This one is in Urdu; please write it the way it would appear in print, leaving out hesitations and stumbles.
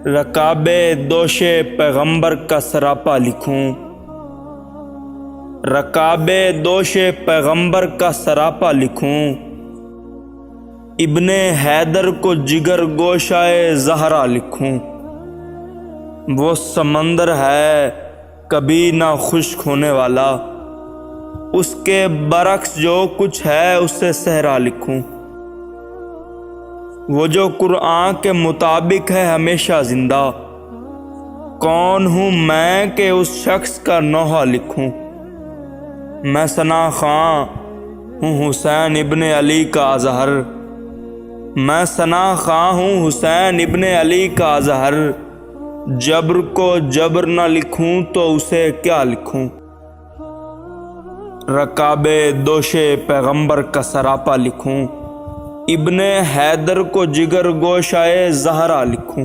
رکاب دوش پیغمبر کا سراپا لکھوں، رکاب دوش پیغمبر کا سراپا لکھوں، ابن حیدر کو جگر گوشائے زہرا لکھوں۔ وہ سمندر ہے کبھی نہ خشک ہونے والا، اس کے برعکس جو کچھ ہے اسے صحرا لکھوں۔ وہ جو قرآن کے مطابق ہے ہمیشہ زندہ، کون ہوں میں کہ اس شخص کا نوحہ لکھوں۔ میں ثنا خواں ہوں حسین ابن علی کا اظہر، میں ثنا خواں ہوں حسین ابن علی کا اظہر، جبر کو جبر نہ لکھوں تو اسے کیا لکھوں۔ رکاب دوش پیغمبر کا سراپا لکھوں، ابن حیدر کو جگر گوشائے زہرا لکھوں۔